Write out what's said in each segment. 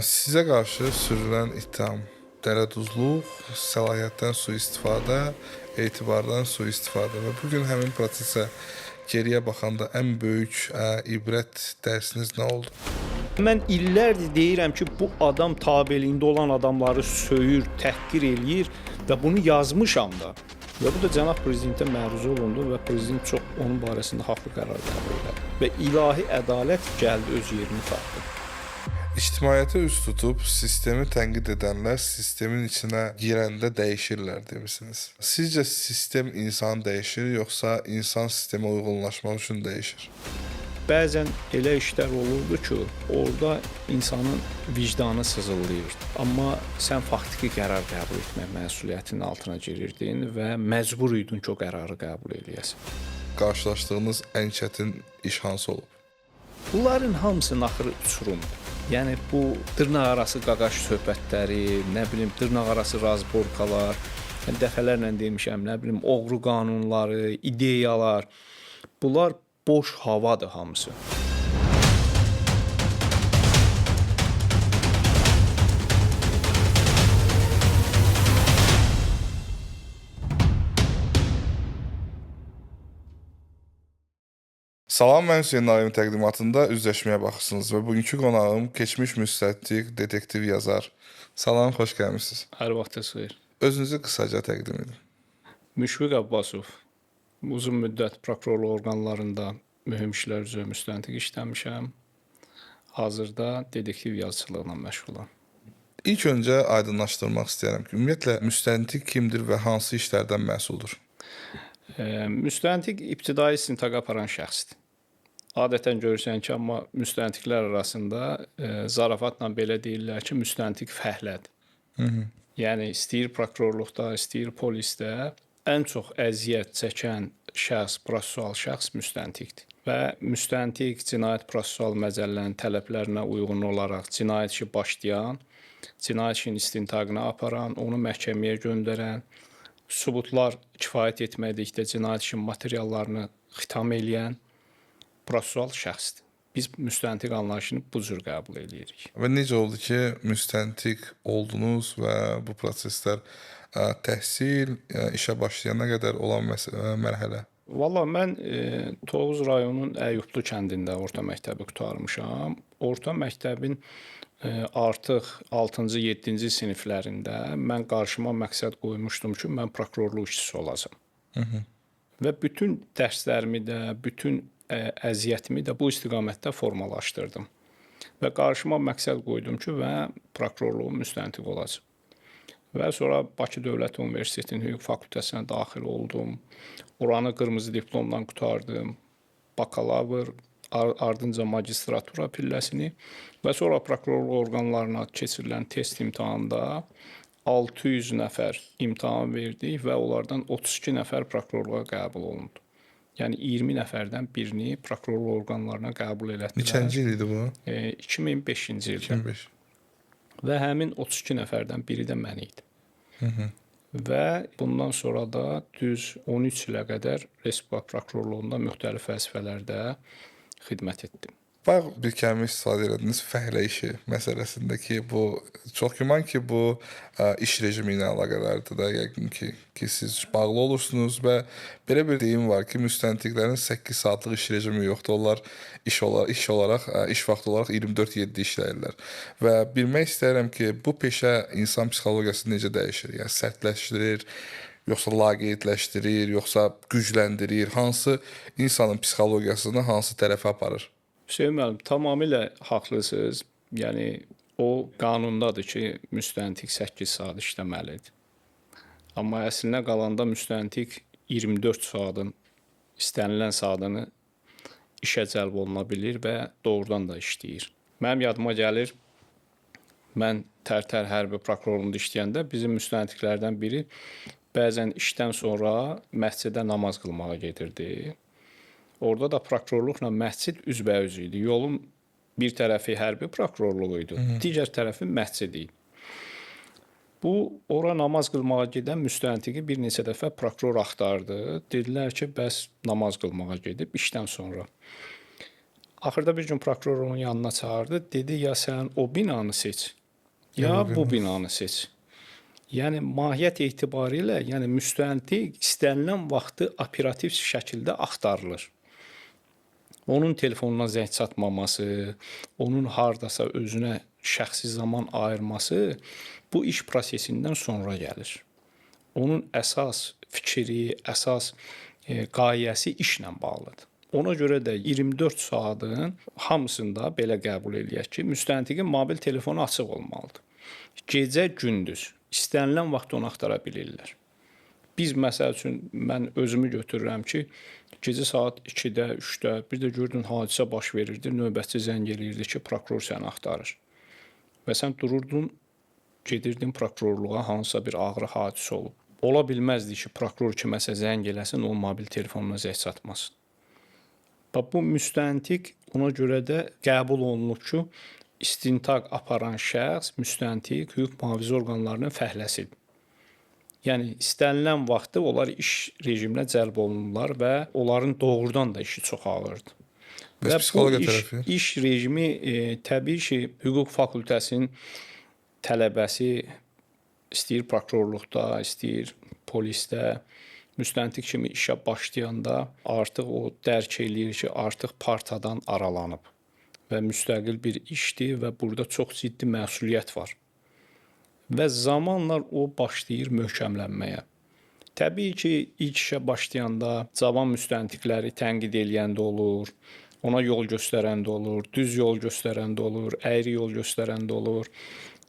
Sizə qarşı sürülən ittiham, dələduzluq, səlahiyyətdən sui-istifadə, etibardan sui-istifadə və bu gün həmin prosesə geriyə baxanda ən böyük ibrət dərsiniz nə oldu? Mən illərdir deyirəm ki, bu adam tabeliyində olan adamları söyür, təhqir eləyir və bunu yazmışam da. Və bu da cənab prezidentə məruz olundu və prezident çox onun barəsində haqlı qərar qəbul elədi. Və ilahi ədalət gəldi öz yerini tapdı. İctimaiyyətə üst tutub sistemi tənqid edənlər sistemin içinə girəndə dəyişirlər demisiniz. Sizcə sistem insan dəyişir, yoxsa insan sistemə uyğunlaşmaq üçün dəyişir? Bəzən elə işlər olurdu ki, orada insanın vicdanı sızıldayır. Amma sən faktiki qərar qəbul etmək məsuliyyətinin altına girirdin və məcbur idin ki, o qərarı qəbul eləyəsən. Qarşılaşdığınız ən çətin iş hansı olub? Bunların hamısının axırı uçurumdur. Yəni bu dırnaqarası qaqaş söhbətləri, nə bilim dırnaqarası razborkalar, dəfələrlə demişəm, nə bilim oğru qanunları, ideyalar, bunlar boş havadır hamısı. Salam, mən Hüseyn Nağıyev təqdimatında üzləşməyə baxırsınız və bugünkü qonağım keçmiş müstəntiq, detektiv yazar. Salam, xoş gəlmisiniz. Hər vaxtınız xeyir. Özünüzü qısaca təqdim edin. Müşfiq Abbasov, uzun müddət prokurorluq orqanlarında mühüm işlər üzrə müstəntiq işləmişəm. Hazırda detektiv yazıçılığına məşğulam. İlk öncə aydınlaşdırmaq istəyirəm ki, ümumiyyətlə müstəntiq kimdir və hansı işlərdən məsuldur? Müstəntiq ibtidai istintaqa aparan şəxsdir. Adətən görürsən ki, amma müstəntiqlər arasında zarafatla belə deyirlər ki, müstəntiq fəhlədir. Yəni istəyir prokurorluqda, istəyir polisdə ən çox əziyyət çəkən şəxs, prosessual şəxs müstəntiqdir. Və müstəntiq cinayət prosessual məcəllənin tələblərinə uyğun olaraq cinayət işi başlayan, cinayət işinin istintaqına aparan, onu məhkəməyə göndərən, sübutlar kifayət etmədikdə cinayət işinin materiallarını xitam eləyən prosessual şəxsdir. Biz müstəntiq anlayışını bu cür qəbul edirik. Və necə oldu ki, müstəntiq oldunuz və bu proseslər təhsil, işə başlayana qədər olan mərhələ? Valla mən Tovuz rayonunun Əyublu kəndində orta məktəbi qurtarmışam. Orta məktəbin artıq 6-cı, 7-ci siniflərində mən qarşıma məqsəd qoymuşdum ki, mən prokurorluq işçisi olacam. Və bütün dərslərimi də, bütün əziyyətimi də bu istiqamətdə formalaşdırdım. Və qarşıma məqsəd qoydum ki, mən prokurorluğun müstəntiq olacam. Və sonra Bakı Dövlət Universitetinin hüquq fakültəsinə daxil oldum. Oranı qırmızı diplomla qurtardım. Bakalavr, ardınca magistratura pilləsini və sonra prokurorluq orqanlarına keçirilən test imtahanında 600 nəfər imtahan verdik və onlardan 32 nəfər prokurorluğa qəbul olundu. Yəni 20 nəfərdən birini prokurorluq orqanlarına qəbul elətdilər. Neçənci il idi bu? 2005-ci ildə. 2005. Və həmin 32 nəfərdən biri də mən idim. Və bundan sonra da düz 13 ilə qədər Respublika prokurorluğunda müxtəlif vəzifələrdə xidmət etdim. Bayaq bir kəlmə istifadə ediniz, fəhlə işi məsələsində ki, bu çox güman ki, bu iş rejimi ilə əlaqədardır da, yəqin ki, siz bağlı olursunuz və belə bir deyim var ki, müstəntiqlərin 8 saatlıq iş rejimi yoxdur. Onlar iş vaxtı olaraq 24/7 işləyirlər. Və bilmək istəyirəm ki, bu peşə insan psixologiyasını necə dəyişir? Yəni sərtləşdirir, yoxsa laqeydləşdirir, yoxsa gücləndirir? Hansı insanın psixologiyasını hansı tərəfə aparır? Hüseyn müəllim, tamamilə haqlısınız. Yəni o qanundadır ki, müstəntiq 8 saat işləməlidir. Amma əslinə qalanda müstəntiq 24 saatın istənilən saatını işə cəlb oluna bilir və doğrudan da işləyir. Mənim yadıma gəlir, mən Tərtər hərbi prokurorluğunda işləyəndə bizim müstəntiqlərdən biri bəzən işdən sonra məscidə namaz qılmağa gedirdi. Orada da prokurorluqla məscid üzbəüz idi. Yolun bir tərəfi hərbi prokurorluğu idi, digər tərəfi məscid idi. Bu, ora namaz qılmağa gedən müstəntiqi bir neçə dəfə prokuror axtardı. Dedilər ki, bəs namaz qılmağa gedib işdən sonra. Axırda bir gün prokuror onun yanına çağırdı. Dedi, ya sən o binanı seç, Ya ya bu bu binanı. binanı seç. Yəni mahiyyət etibarilə, yəni müstəntiq istənilən vaxtı operativ şəkildə axtarılır. Onun telefonuna zəng çatmaması, onun hardasa özünə şəxsi zaman ayırması bu iş prosesindən sonra gəlir. Onun əsas fikri, əsas qayəsi işlə bağlıdır. Ona görə də 24 saatın hamısında belə qəbul eləyək ki, müstəntiqin mobil telefonu açıq olmalıdır. Gecə, gündüz istənilən vaxt onu axtara bilirlər. Biz məsəl üçün mən özümü götürürəm ki, gecə saat 2-də, 3-də bir də gördün hadisə baş verirdi, növbətçi zəng eləyirdi ki, prokuror səni axtarır. Və sən dururdun, gedirdin prokurorluğa, hansısa bir ağır hadisə olub. Ola bilməzdi ki, prokuror kiməsə zəng eləsin, o mobil telefonuna zəng çatmasın. Bu müstəntiq ona görə də qəbul olunub ki, istintaq aparan şəxs müstəntiq hüquq mühafizə orqanlarının fəhləsidir. Yəni istənilən vaxtda onlar iş rejiminə cəlb olunurlar və onların doğrudan da işi çox ağırdır. Bəs Və psixologiya bu tərəfi? iş rejimi təbii ki, hüquq fakültəsinin tələbəsi istəyir prokurorluqda, istəyir polisdə, müstəntiq kimi işə başlayanda artıq o dərk eləyir ki, artıq partadan aralanıb və müstəqil bir işdir və burada çox ciddi məsuliyyət var. Və zamanla o başlayır möhkəmlənməyə. Təbii ki, ilk işə başlayanda cavan müstəntiqləri tənqid eləyəndə olur, ona yol göstərəndə olur, düz yol göstərəndə olur, əyri yol göstərəndə olur.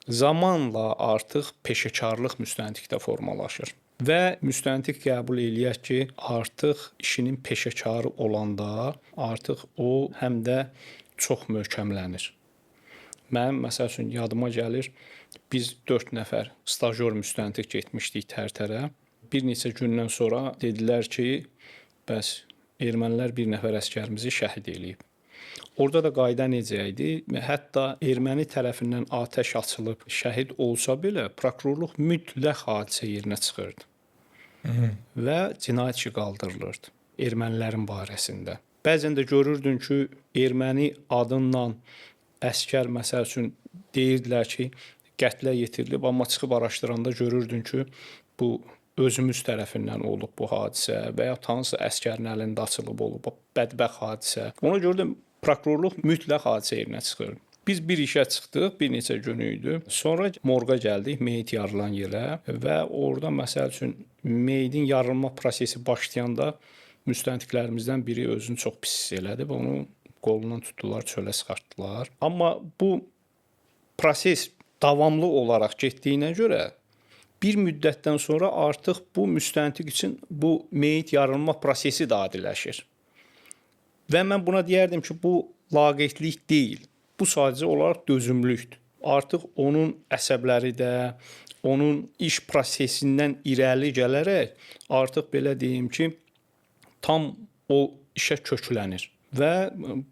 Zamanla artıq peşəkarlıq müstəntiqdə formalaşır. Və müstəntiq qəbul eləyək ki, artıq işinin peşəkarı olanda artıq o həm də çox möhkəmlənir. Mənim məsəl üçün yadıma gəlir, biz 4 nəfər stajyor müstəntiq getmişdik Tərtərə. Bir neçə gündən sonra dedilər ki, bəs ermənilər bir nəfər əsgərimizi şəhid eləyib. Orada da qayda necə idi? Hətta erməni tərəfindən atəş açılıb şəhid olsa belə prokurorluq mütləq hadisə yerinə çıxırdı. Və cinayət işi qaldırılırdı ermənilərin barəsində. Bəzən də görürdün ki, erməni adınla əsgər məsəl üçün deyirdilər ki, qətlə yetirilib, amma çıxıb araşdıranda görürdün ki, bu özümüz tərəfindən olub bu hadisə və ya hansısa əsgərin əlində açılıb olub, bədbəxt hadisə. Ona görə də prokurorluq mütləq hadisə yerinə çıxır. Biz bir işə çıxdıq, bir neçə gün idi. Sonra morqa gəldik, meyit yarılan yerə və orada məsəl üçün meyitin yarılma prosesi başlayanda müstəntiqlərimizdən biri özünü çox pis hiss elədi və onu qolundan tutdular, çölə çıxartdılar. Amma bu proses davamlı olaraq getdiyinə görə bir müddətdən sonra artıq bu müstəntiq üçün bu meyit yarılma prosesi də adiləşir. Və mən buna deyərdim ki, bu laqeydlik deyil. Bu sadəcə olaraq dözümlükdür. Artıq onun əsəbləri də, onun iş prosesindən irəli gələrək artıq belə deyim ki, tam o işə köklənir və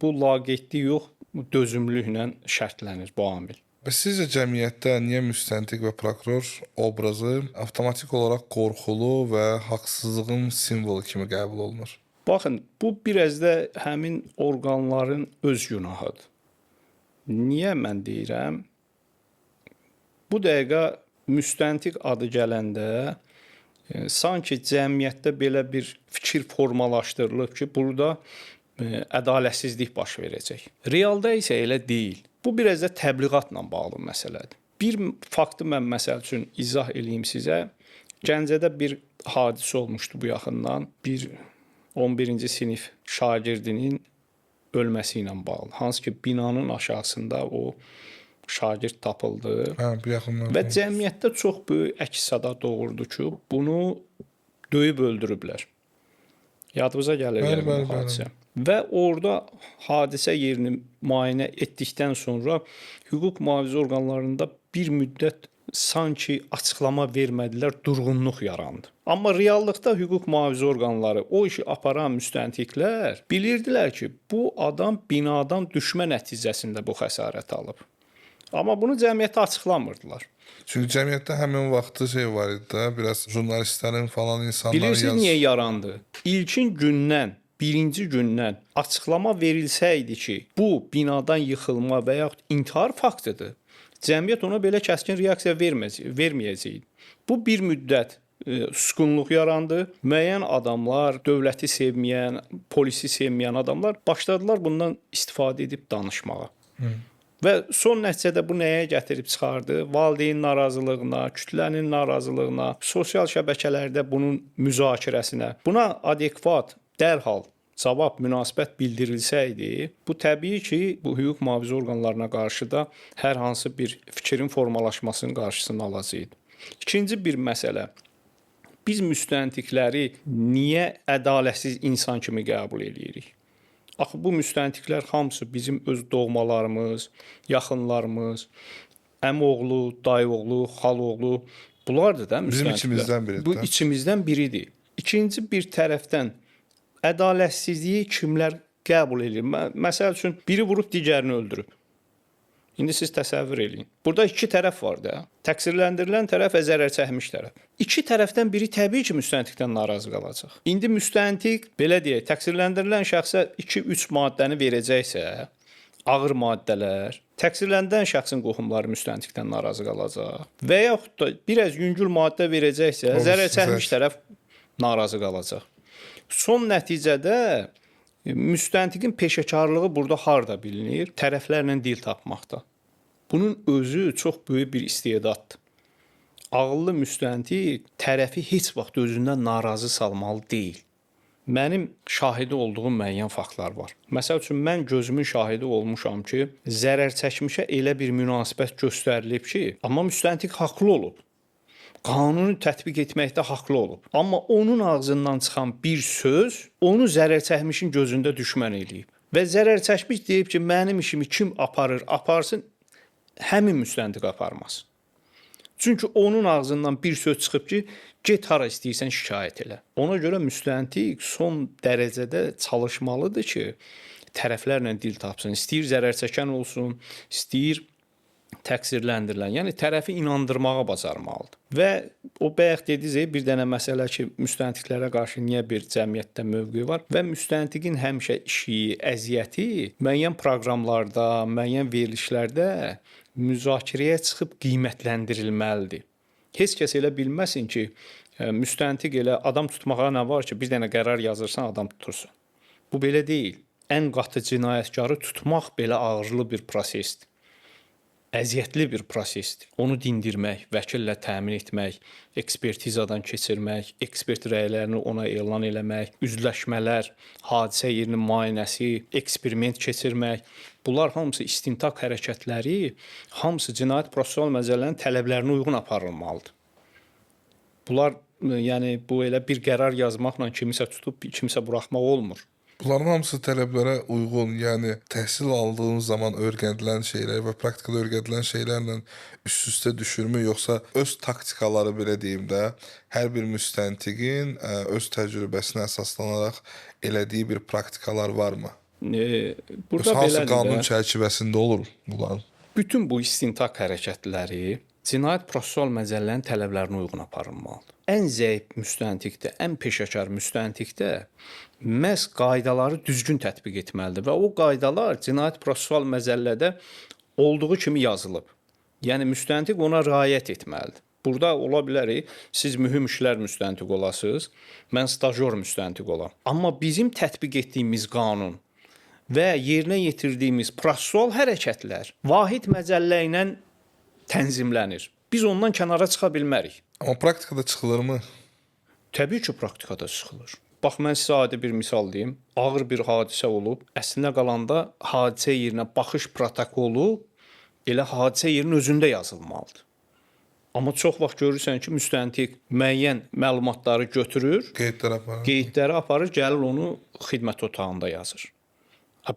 bu laqeydlik yox, dözümlüklə şərtlənir bu amil. Bəs sizcə cəmiyyətdə niyə müstəntiq və prokuror obrazı avtomatik olaraq qorxulu və haqsızlığın simvolu kimi qəbul olunur? Baxın, bu biraz da həmin orqanların öz günahıdır. Niyə mən deyirəm? Bu dəqiqə müstəntiq adı gələndə sanki cəmiyyətdə belə bir fikir formalaşdırılıb ki, burada ədalətsizlik baş verəcək. Realda isə elə deyil. Bu biraz da təbliğatla bağlı məsələdir. Bir faktı mən məsəl üçün izah eləyim sizə. Gəncədə bir hadisə olmuşdu bu yaxından. Bir 11-ci sinif şagirdinin ölməsi ilə bağlı. Hansı ki, binanın aşağısında o şagird tapıldı. Bu yaxınlarda. Və cəmiyyətdə çox böyük əks-səda doğurdu ki, bunu döyüb öldürüblər. Yadınıza gəlir bu hadisə. Və orada hadisə yerini müayinə etdikdən sonra hüquq mühafizə orqanlarında bir müddət sanki açıqlama vermədilər, durğunluq yarandı. Amma reallıqda hüquq mühafizə orqanları, o işi aparan müstəntiqlər bilirdilər ki, bu adam binadan düşmə nəticəsində bu xəsarət alıb. Amma bunu cəmiyyətə açıqlamırdılar. Çünki cəmiyyətdə həmin vaxtı var idi də, biraz jurnalistlərin falan insanların Bilirsiniz niyə yarandı? İlkin gündən birinci gündən açıqlama verilsəydi ki, bu binadan yıxılma və yaxud intihar faktıdır, cəmiyyət ona belə kəskin reaksiya verməyəcək. Bu bir müddət susqunluq yarandı. Müəyyən adamlar, dövləti sevməyən, polisi sevməyən adamlar başladılar bundan istifadə edib danışmağa. Və son nəticədə bu nəyə gətirib çıxardı? Valideyn narazılığına, kütlənin narazılığına, sosial şəbəkələrdə bunun müzakirəsinə. Buna adekvat, dərhal cavab, münasibət bildirilsəydi, bu təbii ki, bu hüquq mühafizə orqanlarına qarşı da hər hansı bir fikrin formalaşmasının qarşısını alacaqdı. İkinci bir məsələ. Biz müstəntiqləri niyə ədalətsiz insan kimi qəbul edirik? Axı bu müstəntiqlər hamısı bizim öz doğmalarımız, yaxınlarımız, əmioğlu, dayıoğlu, xaloğlu, bunlardır da müstəntiqlər. Bizim içimizdən biridir. Bu içimizdən biridir. İkinci bir tərəfdən ədalətsizliyi kimlər qəbul edir? Məsəl üçün biri vurub digərini öldürüb. İndi siz təsəvvür eləyin. Burada iki tərəf var da. Təqsirləndirilən tərəf və zərər çəkmiş tərəf. İki tərəfdən biri təbii ki, müstəntiqdən narazı qalacaq. İndi müstəntiq, belə deyək, təqsirləndirilən şəxsə 2-3 maddəni verəcəksə, ağır maddələr, təqsirləndirilən şəxsin qohumları müstəntiqdən narazı qalacaq. Və yaxud da biraz yüngül maddə verəcəksə, zərər çəkmiş tərəf narazı qalacaq. Son nəticədə müstəntiqin peşəkarlığı burada harda bilinir? Tərəflərlə dil tapmaqda. Bunun özü çox böyük bir istedaddır. Ağıllı müstəntiq tərəfi heç vaxt özündən narazı salmalı deyil. Mənim şahidi olduğum müəyyən faktlar var. Məsəl üçün, mən gözümün şahidi olmuşam ki, zərər çəkmişə elə bir münasibət göstərilib ki, amma müstəntiq haqlı olub. Qanunu tətbiq etməkdə haqlı olub. Amma onun ağzından çıxan bir söz onu zərər çəkmişin gözündə düşmən eləyib. Və zərər çəkmiş deyib ki, mənim işimi kim aparır, aparsın, həmin müstəntiq aparmaz. Çünki onun ağzından bir söz çıxıb ki, get hara istəyirsən şikayət elə. Ona görə müstəntiq son dərəcədə çalışmalıdır ki, tərəflərlə dil tapsın. İstəyir zərər çəkən olsun, istəyir təqsirləndirilən, yəni tərəfi inandırmağa bacarmalıdır. Və o bayaq dediniz, bir dənə məsələ ki, müstəntiqlərə qarşı niyə bir cəmiyyətdə mövqeyi var və müstəntiqin həmişə işi, əziyyəti müəyyən proqramlarda, müəyyən verilişlərdə müzakirəyə çıxıb qiymətləndirilməlidir. Heç kəs elə bilməsin ki, müstəntiq elə adam tutmağa nə var ki, bir dənə qərar yazırsan, adam tutursun. Bu belə deyil. Ən qatı cinayətkarı tutmaq belə ağırlı bir prosesdir. Əziyyətli bir prosesdir. Onu dindirmək, vəkillə təmin etmək, ekspertizadan keçirmək, ekspert rəylərini ona elan eləmək, üzləşmələr, hadisə yerinin müayinəsi, eksperiment keçirmək, bunlar hamısı istintaq hərəkətləri, hamısı Cinayət Prosessual Məcəllənin tələblərinə uyğun aparılmalıdır. Bunlar, yəni bu elə bir qərar yazmaqla kimisə tutub, kimisə buraxmaq olmur. Bunların hamısı tələblərə uyğun, yəni təhsil aldığınız zaman öyrədilən şeylər və praktikada öyrədilən şeylərlə üst-üstə düşürmü, yoxsa öz taktikaları belə deyim də, hər bir müstəntiqin öz təcrübəsinə əsaslanaraq elədiyi bir praktikalar varmı? Burada hansı qanun çərçivəsində olur bunlar? Bütün bu istintaq hərəkətləri Cinayət Prosessual Məcəllənin tələblərinə uyğun aparılmalıdır. Ən zəif müstəntiqdə, ən peşəkar müstəntiqdə məhz qaydaları düzgün tətbiq etməlidir və o qaydalar Cinayət Prosessual Məcəllədə olduğu kimi yazılıb. Yəni müstəntiq ona riayət etməlidir. Burada ola bilər, siz mühüm işlər müstəntiq olasınız, mən stajyor müstəntiq olam. Amma bizim tətbiq etdiyimiz qanun və yerinə yetirdiyimiz prosessual hərəkətlər vahid məcəllə ilə tənzimlənir. Biz ondan kənara çıxa bilmərik. Amma praktikada çıxılırmı? Təbii ki, praktikada çıxılır. Bax, mən sizə adi bir misal deyim. Ağır bir hadisə olub, əslində qalanda hadisə yerinə baxış protokolu elə hadisə yerinin özündə yazılmalıdır. Amma çox vaxt görürsən ki, müstəntiq müəyyən məlumatları götürür, qeydləri aparır, gəlir onu xidmət otağında yazır.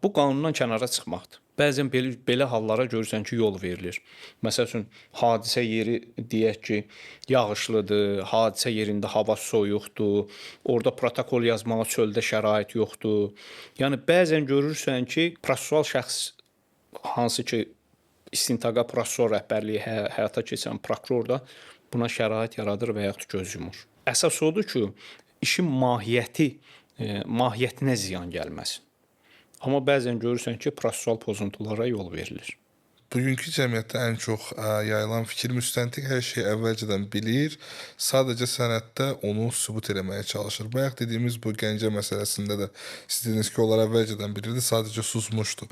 Bu qanundan kənara çıxmaqdır. Bəzən belə hallara görürsən ki, yol verilir. Məsəl üçün, hadisə yeri deyək ki, yağışlıdır, hadisə yerində hava soyuqdur, orada protokol yazmağa çöldə şərait yoxdur. Yəni, bəzən görürsən ki, prosessual şəxs, hansı ki, istintaqa prosessual rəhbərliyi həyata keçən prokuror da buna şərait yaradır və yaxud göz yumur. Əsas odur ki, işin mahiyyəti mahiyyətinə ziyan gəlməsin. Amma bəzən görürsən ki, prosessual pozuntulara yol verilir. Bugünkü cəmiyyətdə ən çox yayılan fikir müstəntiq hər şeyi əvvəlcədən bilir, sadəcə sənəddə onu sübut eləməyə çalışır. Bayaq dediyimiz bu Gəncə məsələsində də siz dediniz ki, onlar əvvəlcədən bilirdi, sadəcə susmuşdu.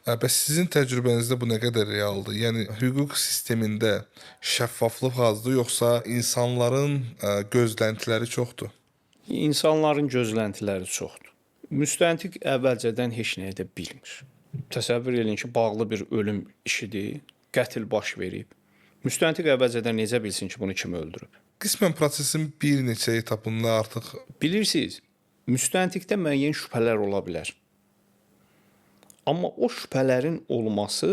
Bəs sizin təcrübənizdə bu nə qədər realdır? Yəni hüquq sistemində şəffaflıq azdır, yoxsa insanların gözləntiləri çoxdur? İnsanların gözləntiləri çoxdur. Müstəntiq əvvəlcədən heç nə edə bilmir. Təsəvvür edin ki, bağlı bir ölüm işidir, qətl baş verib. Müstəntiq əvvəlcədən necə bilsin ki, bunu kim öldürüb? Qismən prosesin bir neçə etapında artıq Bilirsiniz, müstəntiqdə müəyyən şübhələr ola bilər. Amma o şübhələrin olması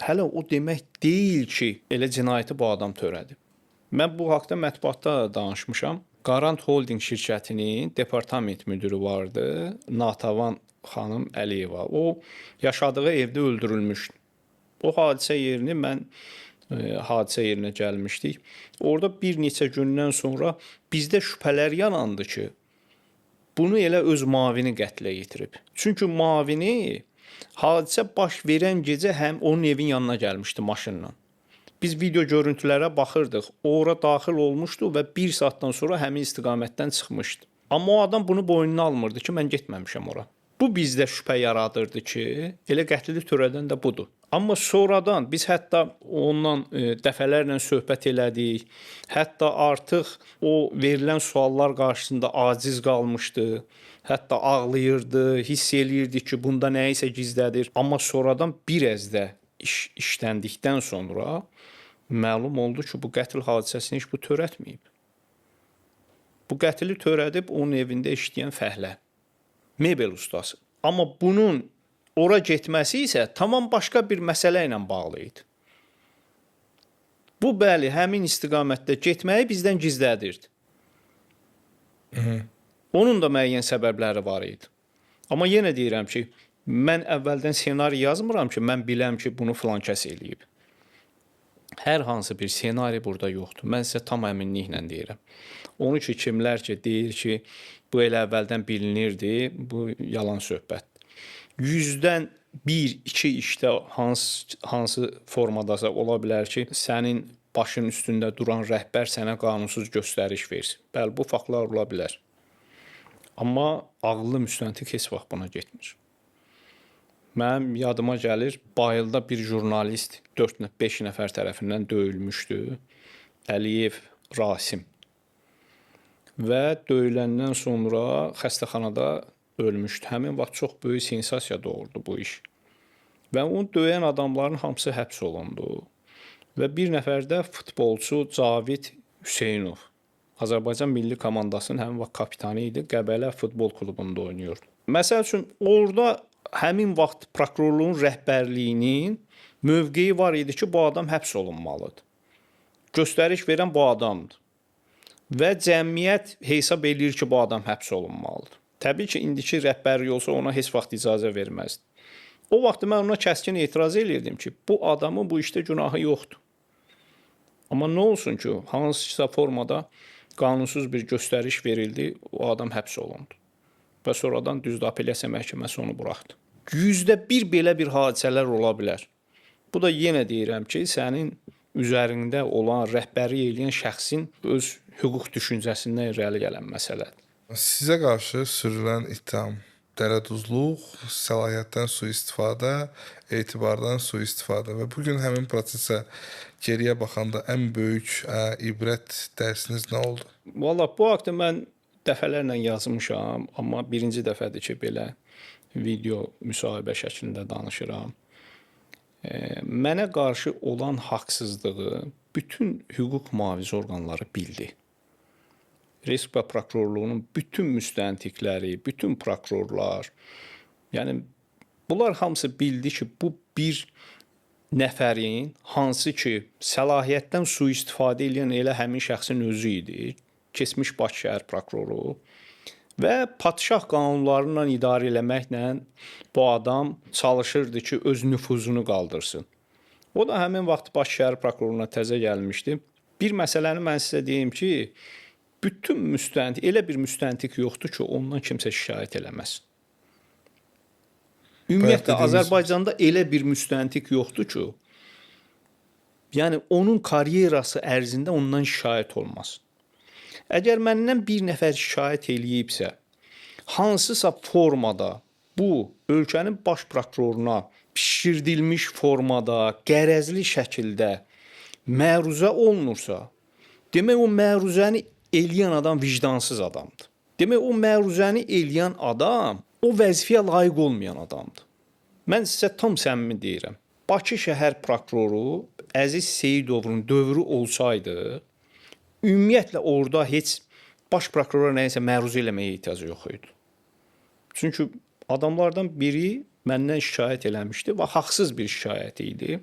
hələ o demək deyil ki, elə cinayəti bu adam törədib. Mən bu haqda mətbuatda danışmışam. Qarant Holding şirkətinin departament müdürü vardı, Natavan xanım Əliyeva. O yaşadığı evdə öldürülmüşdü. O hadisə yerini mən hadisə yerinə gəlmişdik. Orada bir neçə gündən sonra bizdə şübhələr yarandı ki, bunu elə öz mavini qətlə yetirib. Çünki mavini hadisə baş verən gecə həm onun evin yanına gəlmişdi maşınla. Biz video görüntülərə baxırdıq. Ora daxil olmuşdu və 1 saatdan sonra həmin istiqamətdən çıxmışdı. Amma o adam bunu boynuna almırdı ki, mən getməmişəm ora. Bu bizdə şübhə yaradırdı ki, elə qətli törədən də budur. Amma sonradan biz hətta ondan dəfələrlə söhbət elədik. Hətta artıq o verilən suallar qarşısında aciz qalmışdı. Hətta ağlayırdı, hiss eləyirdi ki, bunda nəyisə gizlədir. Amma sonradan bir az da işləndikdən sonra məlum oldu ki, bu qətl hadisəsini heç bu törətməyib. Bu qətli törədib onun evində işləyən fəhlə, mebel ustası. Amma bunun ora getməsi isə tamam başqa bir məsələ ilə bağlı idi. Bu bəli, həmin istiqamətdə getməyi bizdən gizlədirdi. Onun da müəyyən səbəbləri var idi. Amma yenə deyirəm ki, mən əvvəldən ssenari yazmıram ki, mən biləm ki, bunu filan kəs eləyib. Hər hansı bir ssenari burada yoxdur. Mən sizə tam əminliklə deyirəm. Onun ki, kimlər ki, deyir ki, bu elə əvvəldən bilinirdi, bu yalan söhbətdir. 100-dən 1-2 işdə hansı formadasa ola bilər ki, sənin başın üstündə duran rəhbər sənə qanunsuz göstəriş versin. Bəli, bu faktlar ola bilər. Amma ağıllı müstəntiq heç vaxt buna getmir. Mənim yadıma gəlir, Bayılda bir jurnalist 4-5 nəfər tərəfindən döyülmüşdü. Əliyev Rasim. Və döyüləndən sonra xəstəxanada ölmüşdü. Həmin vaxt çox böyük sensasiya doğurdu bu iş. Və onu döyən adamların hamısı həbs olundu. Və bir nəfər də futbolçu Cavid Hüseynov. Azərbaycan milli komandasının həmin vaxt kapitanı idi. Qəbələ futbol klubunda oynayırdı. Məsəl üçün, orada həmin vaxt prokurorluğun rəhbərliyinin mövqeyi var idi ki, bu adam həbs olunmalıdır. Göstəriş verən bu adamdır. Və cəmiyyət hesab edir ki, bu adam həbs olunmalıdır. Təbii ki, indiki rəhbərlik olsa ona heç vaxt icazə verməzdi. O vaxt mən ona kəskin etiraz edirdim ki, bu adamın bu işdə günahı yoxdur. Amma nə olsun ki, hansısa formada qanunsuz bir göstəriş verildi, o adam həbs olundu. Və sonradan düzdür, apellyasiya məhkəməsi onu buraxdı. 100-də 1 belə bir hadisələr ola bilər. Bu da yenə deyirəm ki, sənin üzərində olan rəhbərlik edən şəxsin öz hüquq düşüncəsindən irəli gələn məsələdir. Sizə qarşı sürülən ittiham dərəduzluq, səlahiyyətdən sui-istifadə, etibardan sui-istifadə və bugün həmin prosesə geriyə baxanda ən böyük ibrət dərsiniz nə oldu? Valla bu haqda mən dəfələrlə yazmışam, amma birinci dəfədir ki, belə video müsahibə şəklində danışıram. Mənə qarşı olan haqsızlığı bütün hüquq mühafizə orqanları bildi. Respublika prokurorluğunun bütün müstəntiqləri, bütün prokurorlar, yəni bunlar hamısı bildi ki, bu bir nəfərin hansı ki, səlahiyyətdən sui-istifadə edən elə həmin şəxsin özü idi, keçmiş Bakı şəhər prokuroru və padşah qanunlarıyla idarə eləməklə bu adam çalışırdı ki, öz nüfuzunu qaldırsın. O da həmin vaxt Bakı şəhər prokuroruna təzə gəlmişdi. Bir məsələni mən sizə deyim ki, bütün müstəntiq, elə bir müstəntiq yoxdur ki, ondan kimsə şikayət eləməsin. Ümumiyyətlə dediğimiz- Azərbaycanda elə bir müstəntiq yoxdur ki, yəni onun karyerası ərzində ondan şikayət olmaz. Əgər məndən bir nəfər şikayət eləyibsə, hansısa formada bu ölkənin baş prokuroruna pişirdilmiş formada, qərəzli şəkildə məruzə olunursa, demək o məruzəni eləyən adam vicdansız adamdır. Demək o məruzəni eləyən adam o vəzifəyə layiq olmayan adamdır. Mən sizə tam səmimi deyirəm. Bakı şəhər prokuroru Əziz Seyidovun dövrü olsaydı, ümumiyyətlə orada heç baş prokurora nəyisə məruzə eləməyə ehtiyacı yox idi. Çünki adamlardan biri məndən şikayət eləmişdi və haqsız bir şikayət idi.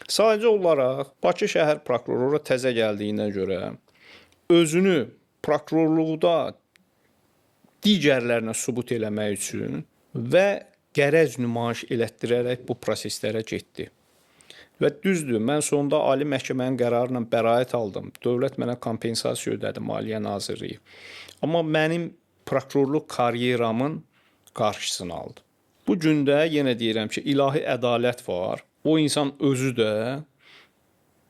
Sadəcə olaraq Bakı şəhər prokuroru təzə gəldiyinə görə özünü prokurorluqda digərlərinə sübut eləmək üçün və qərəz nümayiş elətdirərək bu proseslərə getdi. Və düzdür, mən sonda Ali Məhkəmənin qərarı ilə bəraət aldım. Dövlət mənə kompensasiya ödədi, Maliyyə Nazirliyi. Amma mənim prokurorluq karyeramın qarşısını aldı. Bu gün də yenə deyirəm ki, ilahi ədalət var. O insan özü də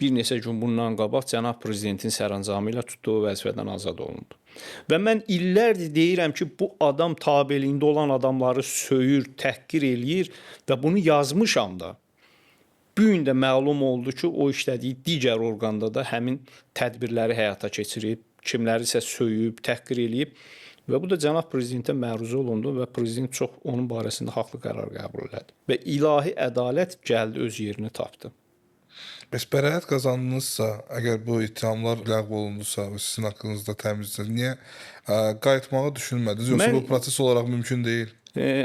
bir neçə gün bundan qabaq cənab prezidentin sərəncamı ilə tutduğu vəzifədən azad olundu. Və mən illərdir deyirəm ki, bu adam tabeliyində olan adamları söyür, təhqir eləyir və bunu yazmışam da. Bu gün də məlum oldu ki, o işlədiyi digər orqanda da həmin tədbirləri həyata keçirib, kimlərisə söyüb, təhqir eləyib və bu da cənab prezidentə məruzə olundu və prezident çox onun barəsində haqlı qərar qəbul elədi. Və ilahi ədalət gəldi öz yerini tapdı. Bəs bəraət qazandınızsa, əgər bu ittihamlar ləğv olundusa və sizin haqqınızda təmizdir, niyə qayıtmağı düşünmədiniz? Yoxsa bu proses olaraq mümkün deyil?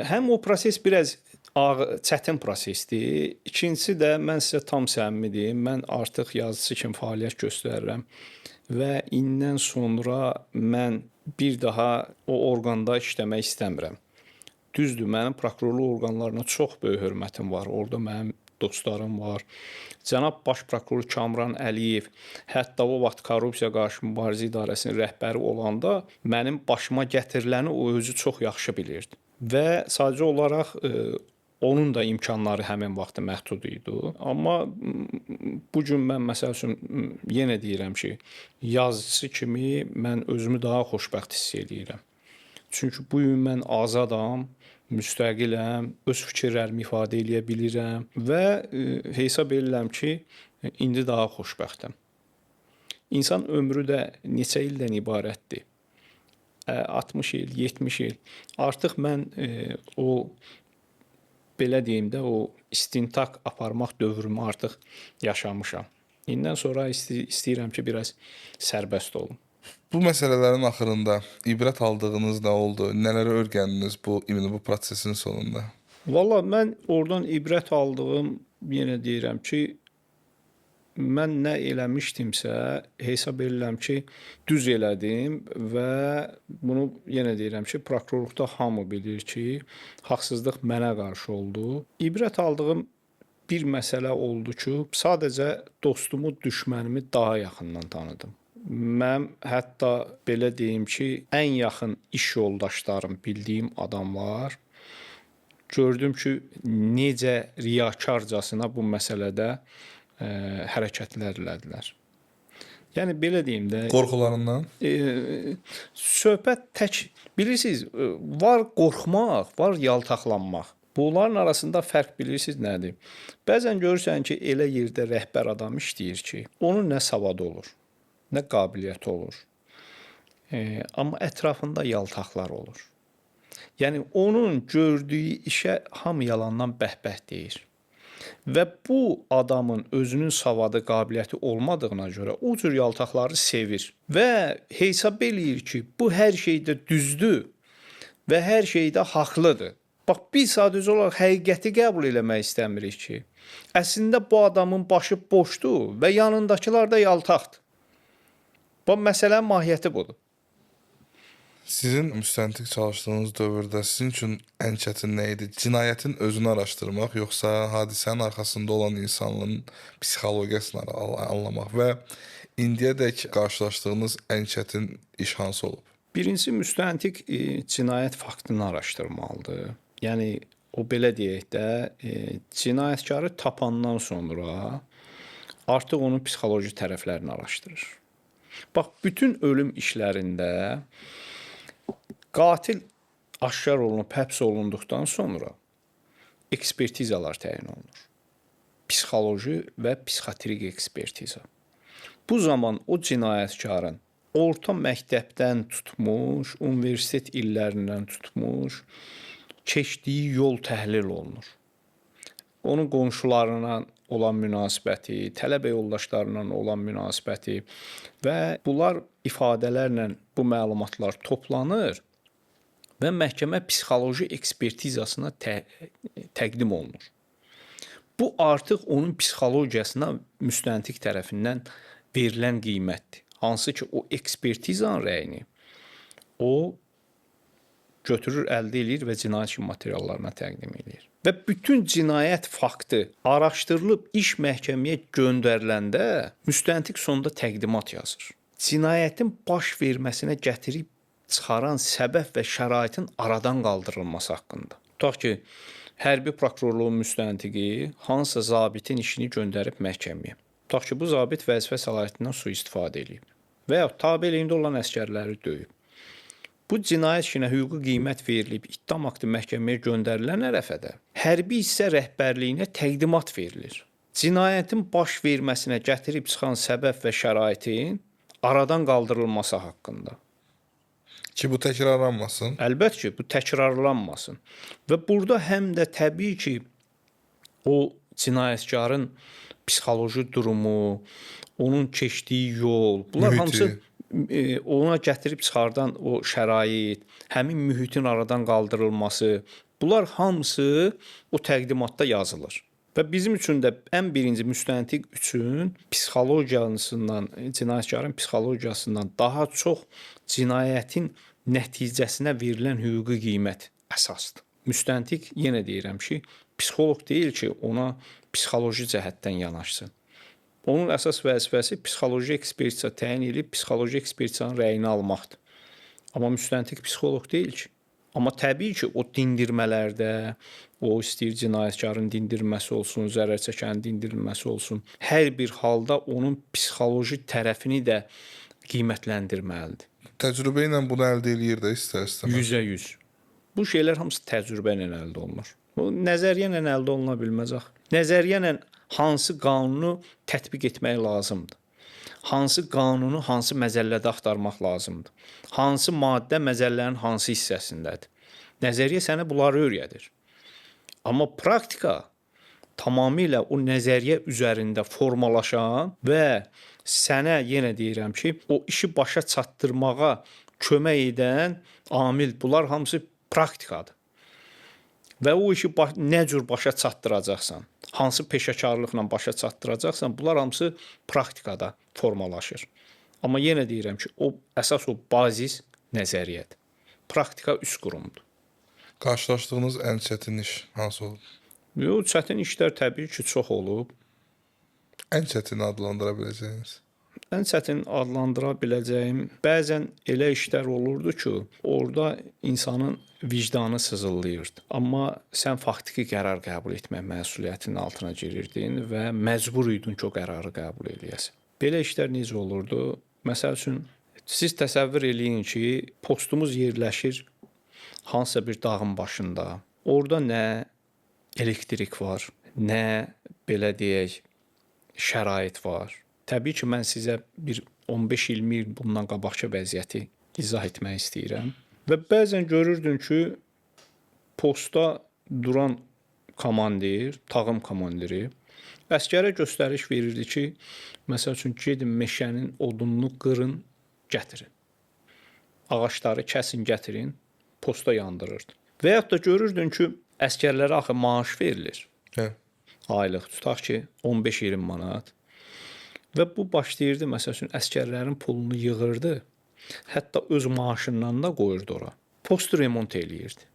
Həm o proses biraz çətin prosesdir. İkincisi də mən sizə tam səmimi deyim, mən artıq yazıçı kimi fəaliyyət göstərirəm və indən sonra mən bir daha o orqanda işləmək istəmirəm. Düzdür, mənim prokurorluq orqanlarına çox böyük hörmətim var. Orada mənim dostlarım var. Cənab Baş prokuror Kamran Əliyev hətta o vaxt Korrupsiya qarşı mübarizə idarəsinin rəhbəri olanda mənim başıma gətiriləni o özü çox yaxşı bilirdi. Və sadəcə olaraq onun da imkanları həmin vaxtda məhdud idi. Amma bu gün mən məsəl üçün yenə deyirəm ki, yazıcı kimi mən özümü daha xoşbəxt hiss edirəm. Çünki bu gün mən azadam, müstəqiləm, öz fikirlərimi ifadə edə bilirəm və hesab edirəm ki, indi daha xoşbəxtəm. İnsan ömrü də neçə ildən ibarətdir? 60 il, 70 il. Artıq mən o belə deyim də o istintaq aparmaq dövrümü artıq yaşamışam. İndən sonra istəyirəm ki, biraz sərbəst olum. Bu məsələlərin axırında ibrət aldığınız nə oldu? Nələri öyrəndiniz bu prosesin sonunda? Valla mən oradan ibrət aldığım, yenə deyirəm ki, mən nə eləmişdimsə, hesab edirəm ki, düz elədim və bunu yenə deyirəm ki, prokurorluqda hamı bilir ki, haqsızlıq mənə qarşı oldu. İbrət aldığım bir məsələ oldu ki, sadəcə dostumu, düşmənimi daha yaxından tanıdım. Mən hətta belə deyim ki, ən yaxın iş yoldaşlarım, bildiyim adamlar gördüm ki, necə riyakarcasına bu məsələdə hərəkətlər elədilər. Yəni belə deyim də, qorxularından söhbət tək bilirsiniz, var qorxmaq, var yaltaqlanmaq. Bunların arasında fərq bilirsiniz nədir? Bəzən görürsən ki, elə yerdə rəhbər adam işləyir ki, onun nə savadı olur, nə qabiliyyəti olur. Amma ətrafında yaltaqlar olur. Yəni onun gördüyü işə hamı yalandan bəhbəh deyir. Və bu adamın özünün savadı, qabiliyyəti olmadığına görə o cür yaltaqları sevir və hesab eləyir ki, bu hər şeydə düzdür və hər şeydə haqlıdır. Bax, biz sadəcə olaraq həqiqəti qəbul eləmək istəmirik ki, əslində bu adamın başı boşdur və yanındakılar da yaltaqdır. Bu məsələnin mahiyyəti budur. Sizin müstəntiq çalışdığınız dövrdə sizin üçün ən çətin nə idi? Cinayətin özünü araşdırmaq, yoxsa hadisənin arxasında olan insanların psixologiyasını anlamaq və indiyədək qarşılaşdığınız ən çətin iş hansı olub? Birincisi müstəntiq cinayət faktını araşdırmalıdır. Yəni o belə deyək də, cinayətkarı tapandan sonra artıq onun psixoloji tərəflərini araşdırır. Bax, bütün ölüm işlərində qatil aşkar olunub, həbs olunduqdan sonra ekspertizalar təyin olunur. Psixoloji və psixiatrik ekspertiza. Bu zaman o cinayətkarın orta məktəbdən tutmuş, universitet illərindən tutmuş, keçdiyi yol təhlil olunur. Onun qonşularına olan münasibəti, tələbə yoldaşlarından olan münasibəti və bunlar ifadələrlə bu məlumatlar toplanır və məhkəmə psixoloji ekspertizasına təqdim olunur. Bu artıq onun psixologiyasına müstəntiq tərəfindən verilən qiymətdir. Hansı ki, o ekspertizanın rəyini o götürür, əldə edir və cinayət işi materiallarına təqdim edir. Və bütün cinayət faktı araşdırılıb iş məhkəməyə göndəriləndə müstəntiq sonunda təqdimat yazır. Cinayətin baş verməsinə gətirib çıxaran səbəb və şəraitin aradan qaldırılması haqqında. Tutaq ki, hərbi prokurorluğun müstəntiqi hansısa zabitin işini göndərib məhkəməyə. Tutaq ki, bu zabit vəzifə səlahiyyətindən sui-istifadə edib və ya tabe eləyində olan əsgərləri döyüb. Bu cinayət işinə hüquqi qiymət verilib, ittiham aktı məhkəməyə göndərilən ərəfədə hərbi hissə rəhbərliyinə təqdimat verilir. Cinayətin baş verməsinə gətirib çıxan səbəb və şəraitin aradan qaldırılması haqqında. Ki, bu təkrarlanmasın. Əlbəttə ki, bu təkrarlanmasın. Və burada həm də təbii ki, o cinayətkarın psixoloji durumu, onun keçdiyi yol, bunlar hamısı ona gətirib çıxardan o şərait, həmin mühitin aradan qaldırılması, bunlar hamısı o təqdimatda yazılır. Və bizim üçün də ən birinci müstəntiq üçün psixologiyasından, cinayətkarın psixologiyasından daha çox cinayətin nəticəsinə verilən hüquqi qiymət əsasdır. Müstəntiq, yenə deyirəm ki, psixoloq deyil ki, ona psixoloji cəhətdən yanaşsın. Onun əsas vəzifəsi psixoloji ekspertiza təyin edib, psixoloji ekspertizanın rəyini almaqdır. Amma müstəntiq psixoloq deyil ki. Amma təbii ki, o dindirmələrdə, o istəyir cinayətkarın dindirilməsi olsun, zərər çəkənin dindirilməsi olsun, hər bir halda onun psixoloji tərəfini də qiymətləndirməlidir. Təcrübə ilə bunu əldə eləyir də istər-istəməz. 100%. Bu şeylər hamısı təcrübə ilə əldə olunur. Bu nəzəriyyə ilə əldə oluna bilməz axı. Nəzəriyyə ilə hansı qanunu tətbiq etmək lazımdır? Hansı qanunu hansı məzəllədə axtarmaq lazımdır? Hansı maddə məzəllənin hansı hissəsindədir? Nəzəriyyə sənə bunları öyrədir. Amma praktika tamamilə o nəzəriyyə üzərində formalaşan və sənə yenə deyirəm ki, o işi başa çatdırmağa kömək edən amil, bunlar hamısı praktikadır. Və o işi nə cür başa çatdıracaqsan, hansı peşəkarlıqla başa çatdıracaqsan, bunlar hamısı praktikada formalaşır. Amma yenə deyirəm ki, o əsas o bazis nəzəriyyədir. Praktika üst qurumdur. Qarşılaşdığınız ən çətin iş hansı olub? Çətin işlər təbii ki, çox olub. Ən çətini adlandıra biləcəyiniz? Ən çətin adlandıra biləcəyim bəzən elə işlər olurdu ki, orada insanın vicdanı sızıldayırdı. Amma sən faktiki qərar qəbul etmək məsuliyyətinin altına girirdin və məcbur idin ki, o qərarı qəbul eləyəsən. Belə işlər necə olurdu? Məsəl üçün, siz təsəvvür eləyin ki, postumuz yerləşir hansısa bir dağın başında. Orada nə elektrik var, nə belə deyək, şərait var. Təbii ki, mən sizə bir 15-20 il bundan qabaqki vəziyyəti izah etmək istəyirəm. Və bəzən görürdün ki, postda duran komandir, tağım komandiri əsgərə göstəriş verirdi ki, məsəl üçün, gedin meşənin odununu qırın, gətirin. Ağaçları kəsin, gətirin, posta yandırırdı. Və yaxud da görürdün ki, əsgərlərə axı maaş verilir. Hə. Aylıq, tutaq ki, 15-20 manat. Və bu başlayırdı, məsəl üçün, əsgərlərin pulunu yığırdı Hətta öz maaşından da qoyurdu ora. Post remont eləyirdi.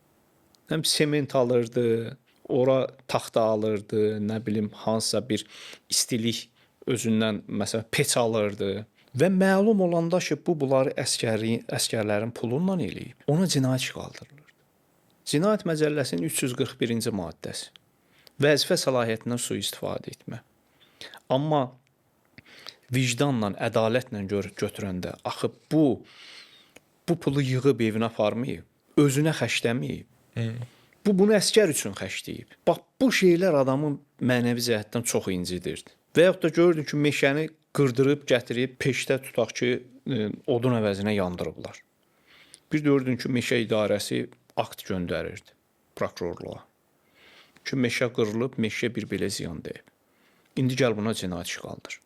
Həm sement alırdı, ora taxta alırdı, nə bilim hansısa bir istilik özündən məsələn peç alırdı və məlum olanda ki, bunları əsgərlərin pulundan eləyib, ona cinayət işi qaldırılırdı. Cinayət Məcəlləsinin 341-ci maddəsi. Vəzifə səlahiyyətindən sui-istifadə etmə. Amma vicdanla, ədalətlə götürəndə axı bu pulu yığıb evinə aparmayıb, özünə xərcləməyib. Bunu əsgər üçün xərcləyib. Bax bu şeylər adamın mənəvi cəhətdən çox incidirdi. Və yaxud da görürdün ki, meşəni qırdırıb, gətirib peşdə tutaq ki, odun əvəzinə yandırıblar. Bir gördün ki, meşə idarəsi akt göndərirdi prokurorluğa. Ki, meşə qırılıb, meşəyə bir belə ziyan deyib. İndi gəl buna cinayət işi qaldır.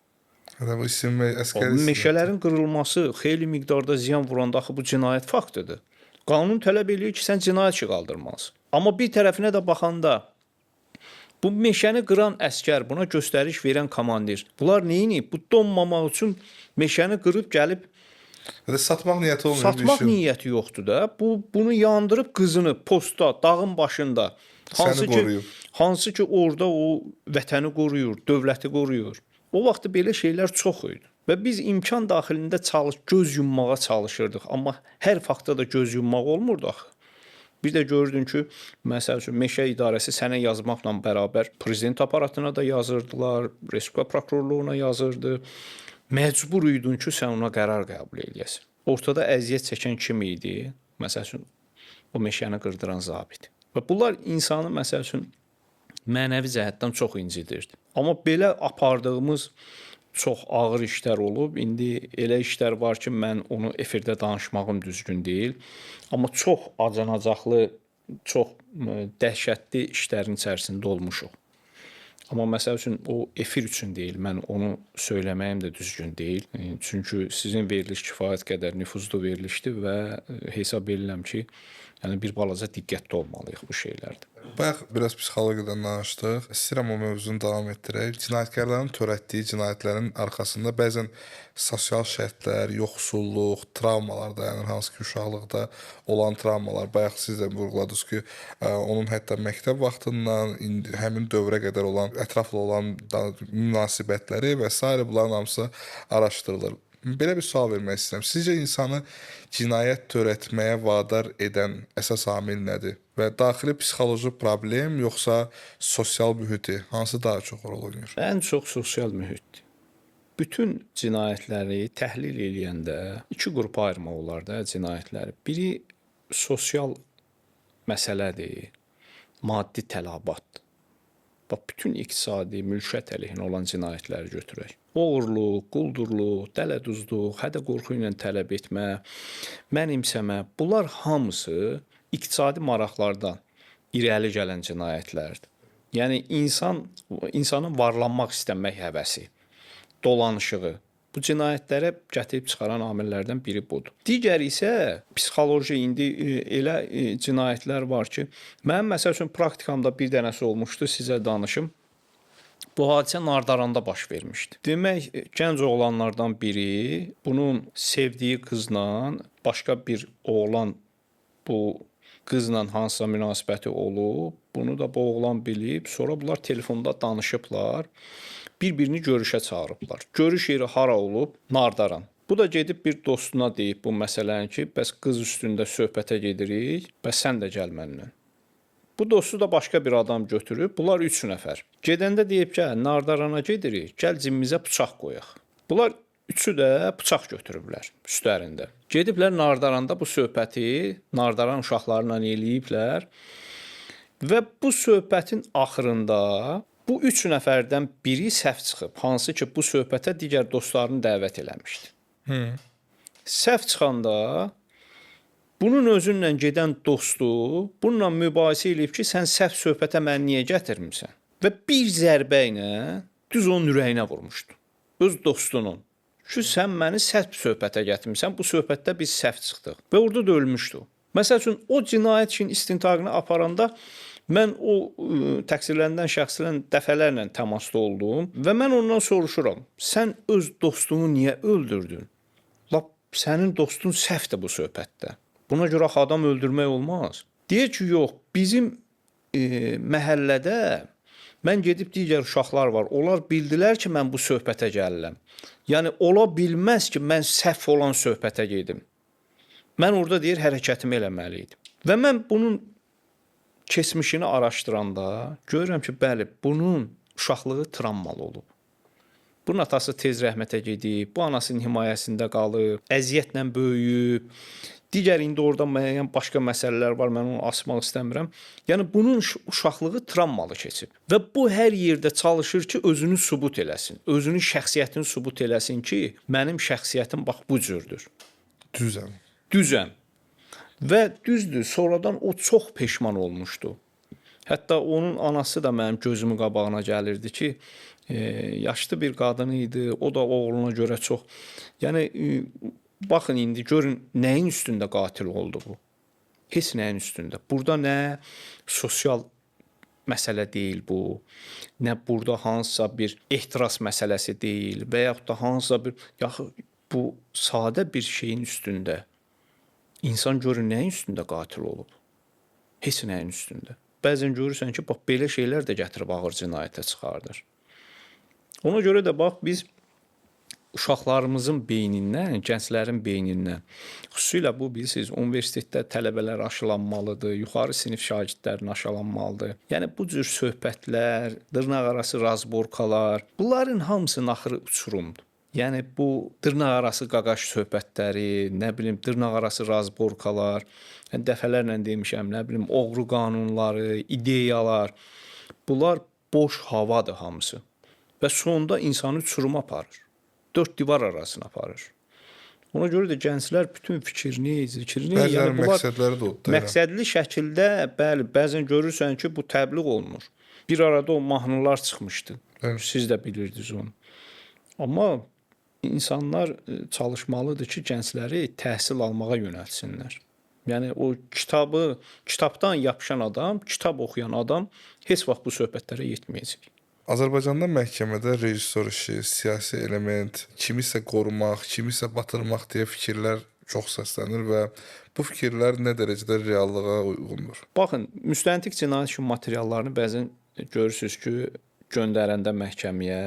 Hətta bu isim və əsgəri Meşələrin qırılması xeyli miqdarda ziyan vuranda axı bu cinayət faktıdır. Qanun tələb eləyir ki, sən cinayət işi qaldırmalısan. Amma bir tərəfinə də baxanda bu meşəni qıran əsgər, buna göstəriş verən komandir, bunlar neyini? Bu donmamaq üçün meşəni qırıb gəlib satmaq niyyəti olmuyor. Satmaq niyyəti yoxdur da. Bunu yandırıb qızını postda, dağın başında hansı ki orada o vətəni qoruyur, dövləti qoruyur. O vaxt belə şeylər çox idi. Və biz imkan daxilində göz yummağa çalışırdıq. Amma hər faktda da göz yummaq olmurdu axı. Bir də gördün ki, məsəl üçün meşə idarəsi sənə yazmaqla bərabər prezident aparatına da yazırdılar, Respublika prokurorluğuna yazırdı. Məcbur idin ki, sən ona qərar qəbul edəsən. Ortada əziyyət çəkən kim idi? Məsəl üçün o meşəni qırdıran zabit. Və bunlar insanı məsəl üçün mənəvi cəhətdən çox incidirdi. Amma belə apardığımız çox ağır işlər olub. İndi elə işlər var ki, mən onu efirdə danışmağım düzgün deyil. Amma çox acınacaqlı, çox dəhşətli işlərin içərisində olmuşuq. Amma məsəl üçün o efir üçün deyil, mən onu söyləməyim də düzgün deyil. Çünki sizin veriliş kifayət qədər nüfuzlu verilişdir və hesab edirəm ki, yəni bir balaca diqqətli olmalıyıq bu şeylərdə. Bayaq biraz psixologiyadan danışdıq. İstəyirəm o mövzunu davam etdirək. Cinayətkarların törətdiyi cinayətlərin arxasında bəzən sosial şərtlər, yoxsulluq, travmalar dayanır, hansı ki, uşaqlıqda olan travmalar. Bayaq siz də vurğuladınız ki, onun hətta məktəb vaxtından həmin dövrə qədər olan, ətraflı olan münasibətləri və s. bunların hamısı araşdırılır. Belə bir sual vermək istəyirəm. Sizcə insanı cinayət törətməyə vadar edən əsas amil nədir? Və daxili psixoloji problem yoxsa sosial mühiti? Hansı daha çox rol oynayır? Ən çox sosial mühitdir. Bütün cinayətləri təhlil eləyəndə iki qrupa ayırmaq olar da cinayətləri. Biri sosial məsələdir, maddi tələbatdır. Bax, bütün iqtisadi, mülkiyyət əleyhinə olan cinayətləri götürək. Oğurluq, quldurluq, dələduzluq, hədə-qorxu ilə tələb etmə, mənimsəmə, bunlar hamısı iqtisadi maraqlardan irəli gələn cinayətlərdir. Yəni, insanın varlanmaq istəmək həvəsi, dolanışığı, bu cinayətlərə gətirib çıxaran amillərdən biri budur. Digəri isə psixoloji, indi elə cinayətlər var ki, mənim məsəl üçün praktikamda bir dənəsi olmuşdu, sizə danışım. Bu hadisə Nardaranda baş vermişdi. Demək, gənc oğlanlardan biri bunun sevdiyi qızla, başqa bir oğlan bu qızla hansısa münasibəti olub, bunu da bu oğlan bilib, sonra bunlar telefonda danışıblar, bir-birini görüşə çağırıblar. Görüş yeri hara olub? Nardaran. Bu da gedib bir dostuna deyib bu məsələni ki, bəs qız üstündə söhbətə gedirik, bəs sən də gəl mənimlə. Bu dostu da başqa bir adam götürüb, bunlar 3 nəfər. Gedəndə deyib ki, Nardarana gedirik, gəl cibimizə bıçaq qoyaq. Bunlar üçü də bıçaq götürüblər üstlərində. Gediblər Nardaranda bu söhbəti Nardaran uşaqlarla eləyiblər və bu söhbətin axırında bu 3 nəfərdən biri səhv çıxıb, hansı ki, bu söhbətə digər dostlarını dəvət eləmişdi. Səhv çıxanda bunun özünlə gedən dostu bununla mübahisə eləyib ki, sən səhv söhbətə məni niyə gətirmirsən? Və bir zərbə ilə düz onun ürəyinə vurmuşdu. Öz dostunun. Ki, sən məni səhv söhbətə gətirmirsən, bu söhbətdə biz səhv çıxdıq. Və orada da ölmüşdü. Məsəl üçün, o cinayət işin istintaqını aparanda mən o təqsirləndirilən şəxslə dəfələrlə təmasda oldum və mən ondan soruşuram, sən öz dostunu niyə öldürdün? Lap sənin dostun səhvdir bu söhbətdə. Buna görə adam öldürmək olmaz. Deyir ki, yox, bizim məhəllədə mən gedib digər uşaqlar var. Onlar bildilər ki, mən bu söhbətə gəlirəm. Yəni ola bilməz ki, mən səhv olan söhbətə gedim. Mən orada deyir hərəkətimi eləməli idim. Və mən bunun keçmişini araşdıranda görürəm ki, bəli, bunun uşaqlığı travmalı olub. Bunun atası tez rəhmətə gedib, bu anasının himayəsində qalıb, əziyyətlə böyüyüb. Digər indi orada müəyyən başqa məsələlər var, mən onu asmaq istəmirəm. Yəni bunun uşaqlığı travmalı keçib və bu hər yerdə çalışır ki, özünü sübut eləsin, özünün şəxsiyyətini sübut eləsin ki, mənim şəxsiyyətim bax bu cürdür. Düzəm. Və düzdür, sonradan o çox peşman olmuşdu. Hətta onun anası da mənim gözümün qabağına gəlirdi ki, yaşlı bir qadın idi, o da oğluna görə çox. Yəni baxın indi görün nəyin üstündə qatil oldu bu? Heç nəyin üstündə. Burada nə sosial məsələ deyil bu, nə burada hansısa bir ehtiras məsələsi deyil və yaxud da hansısa bir bu sadə bir şeyin üstündə. İnsan görün nəyin üstündə qatil olub? Heç nəyin üstündə. Bəzən görürsən ki, bax belə şeylər də gətirib ağır cinayətə çıxardır. Ona görə də bax biz uşaqlarımızın beynindən, gənclərin beynindən, xüsusilə bu bilirsiniz, universitetdə tələbələr aşılanmalıdır, yuxarı sinif şagirdlərin aşılanmalıdır. Yəni bu cür söhbətlər, dırnaqarası razborkalar, bunların hamısının axırı uçurumdur. Yəni bu dırnaqarası qaqaş söhbətləri, nə bilim dırnaqarası razborkalar, yəni dəfələrlə demişəm, nə bilim oğru qanunları, ideyalar, bunlar boş havadır hamısı. Və sonda insanı uçuruma aparır. Dörd divar arasına aparır. Ona görə də gənclər bütün fikrini, zikrini, yəni bunlar məqsədləri də odur. Məqsədli şəkildə, bəli, bəzən görürsən ki, bu təbliğ olunur. Bir arada o mahnılar çıxmışdı. Evet. Siz də bilirdiniz onu. Amma insanlar çalışmalıdır ki, gəncləri təhsil almağa yönəltsinlər. Yəni o kitabdan yapışan adam, kitab oxuyan adam heç vaxt bu söhbətlərə yetməyəcək. Azərbaycanda məhkəmədə rejissor işi, siyasi element, kimisə qorumaq, kimisə batırmaq deyə fikirlər çox səslənir və bu fikirlər nə dərəcədə reallığa uyğundur? Baxın, müstəntiq cinayət işi materiallarını bəzən görürsünüz ki, göndərəndə məhkəməyə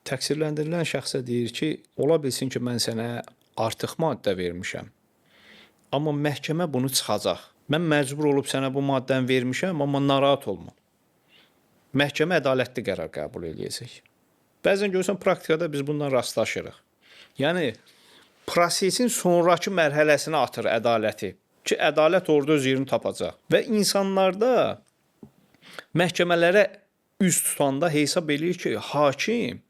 təqsirləndirilən şəxsə deyir ki, ola bilsin ki, mən sənə artıq maddə vermişəm. Amma məhkəmə bunu çıxacaq. Mən məcbur olub sənə bu maddəni vermişəm, amma narahat olma. Məhkəmə ədalətli qərar qəbul edəcək. Bəzən görürsən, praktikada biz bundan rastlaşırıq. Yəni, prosesin sonraki mərhələsinə atır ədaləti ki, ədalət orada öz yerini tapacaq. Və insanlarda məhkəmələrə üz tutanda hesab edir ki, hakim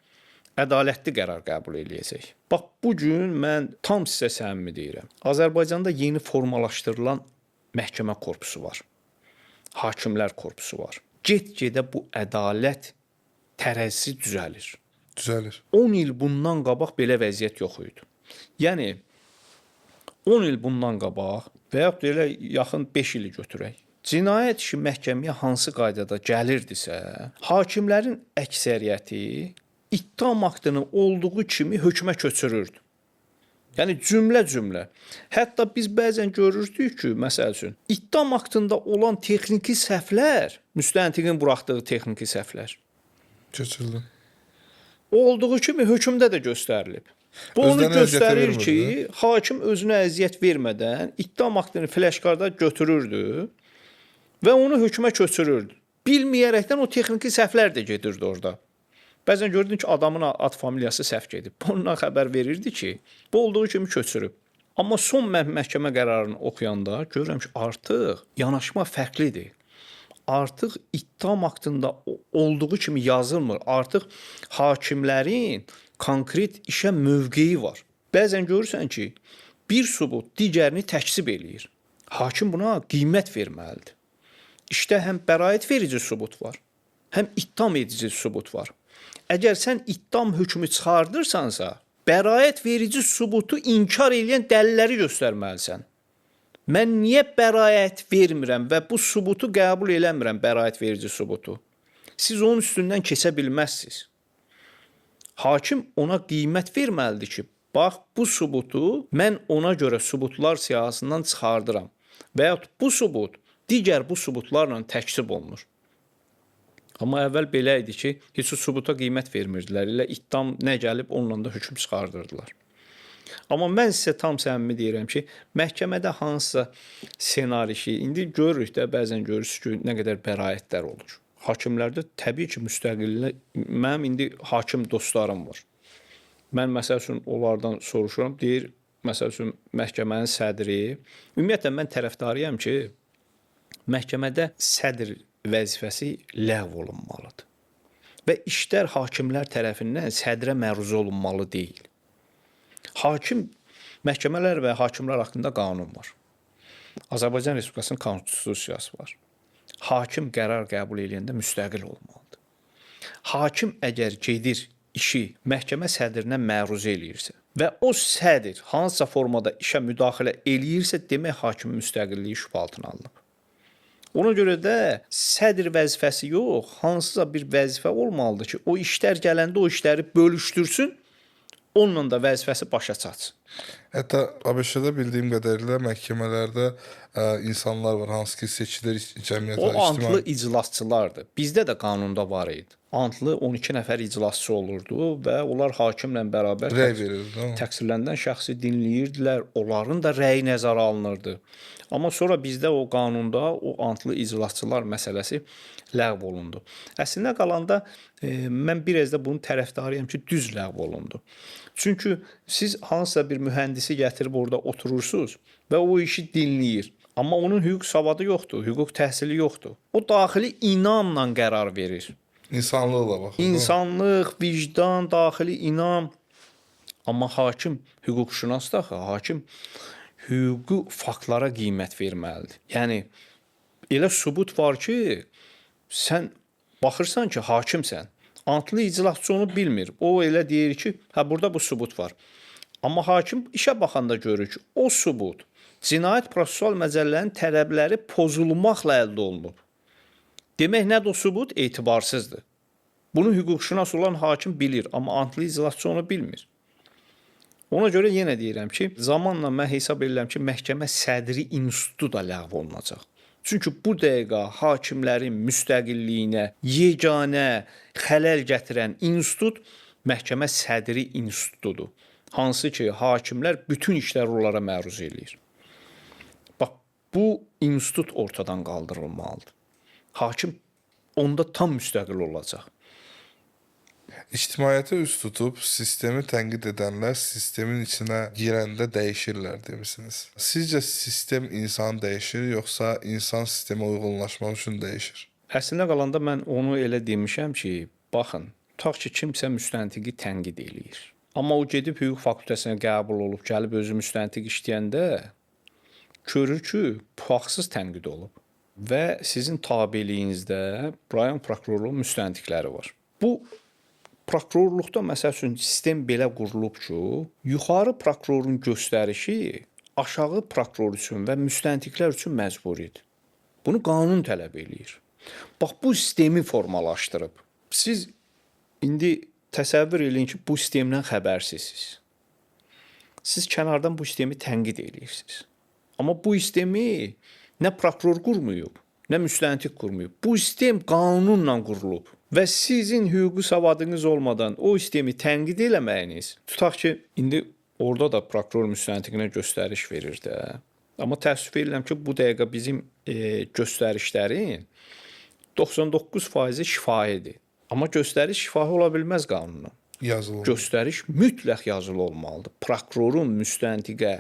ədalətli qərar qəbul edəcək. Bax, bugün mən tam sizə səmimi deyirəm. Azərbaycanda yeni formalaşdırılan məhkəmə korpusu var. Hakimlər korpusu var. Get-gedə bu ədalət tərəzisi düzəlir. 10 il bundan qabaq belə vəziyyət yox idi. Yəni 10 il bundan qabaq və yaxud da elə yaxın 5 ili götürək. Cinayət işi məhkəməyə hansı qaydada gəlirdisə, hakimlərin əksəriyyəti ittiham aktını olduğu kimi hökmə köçürürdü. Yəni cümlə. Hətta biz bəzən görürdük ki, məsəl üçün, ittiham aktında olan texniki səhvlər, müstəntiqin buraxdığı texniki səhvlər Keçirildi. olduğu kimi hökmdə də göstərilib. Bu onu göstərir ki, hakim özünə əziyyət vermədən ittiham aktını flaşkarda götürürdü və onu hökmə köçürürdü. Bilməyərəkdən o texniki səhvlər də gedirdi orada. Bəzən gördün ki, adamın ad familiyası səhv gedib. Bundan xəbər verirdi ki, bu olduğu kimi köçürüb. Amma son məhkəmə qərarını oxuyanda görürəm ki, artıq yanaşma fərqlidir. Artıq ittiham aktında olduğu kimi yazılmır. Artıq hakimlərin konkret işə mövqeyi var. Bəzən görürsən ki, bir sübut digərini təkzib eləyir. Hakim buna qiymət verməlidir. İşdə həm bəraət verici sübut var, həm ittiham edici sübut var. Əgər sən ittiham hökmü çıxardırsansa, bəraət verici sübutu inkar edən dəlilləri göstərməlisən. Mən niyə bəraət vermirəm və bu sübutu qəbul eləmirəm, bəraət verici sübutu? Siz onun üstündən keçə bilməzsiniz. Hakim ona qiymət verməlidir ki, bax bu sübutu mən ona görə sübutlar siyahısından çıxardıram və ya bu sübut digər bu sübutlarla təkzib olunur. Amma əvvəl belə idi ki, heç o sübuta qiymət vermirdilər. Elə ittiham nə gəlib onunla da hökm çıxardırdılar. Amma mən sizə tam səmimi deyirəm ki, məhkəmədə hansısa ssenari ki, indi görürük də, bəzən görürsünüz ki, nə qədər bəraətlər olur. Hakimlərdə təbii ki, müstəqillik, mənim indi hakim dostlarım var. Mən məsəl üçün onlardan soruşuram, deyir, məsəl üçün məhkəmənin sədri, ümumiyyətlə mən tərəfdarıyam ki, məhkəmədə sədr vəzifəsi ləğv olunmalıdır. Və işlər hakimlər tərəfindən sədrə məruz olunmalı deyil. Hakim, məhkəmələr və hakimlər haqqında qanun var. Azərbaycan Respublikasının konstitusiyası var. Hakim qərar qəbul edəndə müstəqil olmalıdır. Hakim əgər gedir işi məhkəmə sədrinə məruz eləyirsə və o sədr hansısa formada işə müdaxilə eləyirsə, demək hakimin müstəqilliyi şübhə altına alınıb. Ona görə də sədr vəzifəsi yox, hansısa bir vəzifə olmalıdır ki, o işlər gələndə o işləri bölüşdürsün, onunla da vəzifəsi başa çatsın. Hətta ABŞ-da bildiyim qədərilə məhkəmələrdə insanlar var, hansı ki seçilir cəmiyyətə, O antlı iclasçılardır. Bizdə də qanunda var idi. Antlı 12 nəfər iclasçı olurdu və onlar hakimlə bərabər rəy verirdi. təqsirlənən şəxsi dinləyirdilər, onların da rəyi nəzərə alınırdı. Amma sonra bizdə o qanunda o antlı iclasçılar məsələsi ləğv olundu. Əslində qalanda mən biraz da bunun tərəfdarıyam ki, düz ləğv olundu. Çünki siz hansısa bir mühəndisi gətirib orada oturursunuz və o işi dinləyir. Amma onun hüquq savadı yoxdur, hüquq təhsili yoxdur. O daxili inamla qərar verir. İnsanlıqla baxır. İnsanlıq, vicdan, daxili inam. Amma hakim hüquqşünas da, hakim hüquqi faktlara qiymət verməlidir. Yəni elə sübut var ki, sən baxırsan ki, hakimsən. Antlı iclasçı onu bilmir. O elə deyir ki, hə burada bu sübut var. Amma hakim işə baxanda görür ki, o sübut Cinayət Prosessual Məcəllənin tələbləri pozulmaqla əldə olunub. Demək nədir o sübut? Etibarsızdır. Bunu hüquqşünas olan hakim bilir, amma antlı iclasçı onu bilmir. Ona görə yenə deyirəm ki, zamanla mən hesab edirəm ki, məhkəmə sədri institutu da ləğv olunacaq. Çünki bu dəqiqə hakimlərin müstəqilliyinə yeganə xələl gətirən institut məhkəmə sədri institutudur. Hansı ki, hakimlər bütün işləri onlara məruz eləyir. Bax, bu institut ortadan qaldırılmalıdır. Hakim onda tam müstəqil olacaq. İctimaiyyətə üst tutub sistemi tənqid edənlər sistemin içinə girəndə dəyişirlər demisiniz. Sizcə sistem insan dəyişir, yoxsa insan sistemə uyğunlaşmaq üçün dəyişir? Əslində qalanda mən onu elə demişəm ki, baxın, tutaq ki, kimsə müstəntiqi tənqid eləyir. Amma o gedib hüquq fakültəsinə qəbul olub, gəlib özü müstəntiq işləyəndə görür ki, bu haqsız tənqid olub və sizin tabeliyinizdə rayon prokurorluğu müstəntiqləri var. Bu prokurorluqda məsəl üçün sistem belə qurulub ki, yuxarı prokurorun göstərişi aşağı prokuror üçün və müstəntiqlər üçün məcburidir. Bunu qanun tələb eləyir. Bax, bu sistemi formalaşdırıb. Siz indi təsəvvür eləyin ki, bu sistemdən xəbərsizsiniz. Siz kənardan bu sistemi tənqid eləyirsiniz. Amma bu sistemi nə prokuror qurmayıb, nə müstəntiq qurmayıb. Bu sistem qanunla qurulub. Və sizin hüquqi savadınız olmadan o sistemi tənqid eləməyiniz, tutaq ki, indi orada da prokuror müstəntiqinə göstəriş verir də. Amma təəssüf edirəm ki, bu dəqiqə bizim göstərişlərin 99% şifahidir. Amma göstəriş şifahi ola bilməz qanunla. Yazılı. Göstəriş mütləq yazılı olmalıdır. Prokurorun müstəntiqə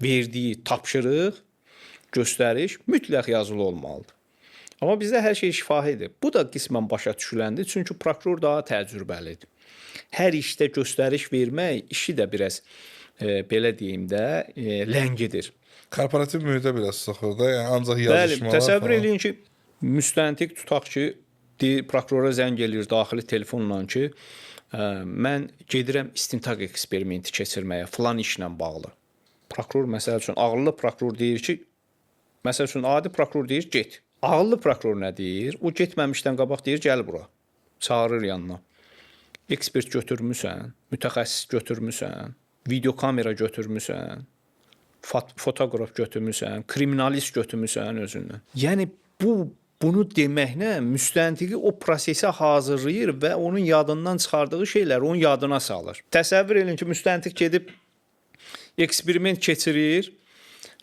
verdiyi tapşırıq, göstəriş mütləq yazılı olmalıdır. Amma bizdə hər şey şifahidir. Bu da qismən başa düşüləndir, çünki prokuror daha təcrübəlidir. Hər işdə göstəriş vermək işi də biraz belə deyim də ləngidir. Korporativ mühitə biraz sıxır da, yəni ancaq yazışmalar. Bəli, təsəvvür eləyin ki, müstəntiq tutaq ki, prokurora zəng eləyir daxili telefonla ki, mən gedirəm istintaq eksperimenti keçirməyə filan işlə bağlı. Prokuror məsəl üçün ağıllı prokuror deyir ki, məsəl üçün adi prokuror deyir get. Ağıllı prokuror nə deyir? O getməmişdən qabaq deyir gəl bura. Çağırır yanına. Ekspert götürmüsən, mütəxəssis götürmüsən. videokamera götürmüsən, fotoqraf götürmüsən, kriminalist götürmüsən özündən. Yəni bunu deməklə müstəntiqi o prosesə hazırlayır və onun yadından çıxardığı şeyləri onun yadına salır. Təsəvvür edin ki, müstəntiq gedib eksperiment keçirir.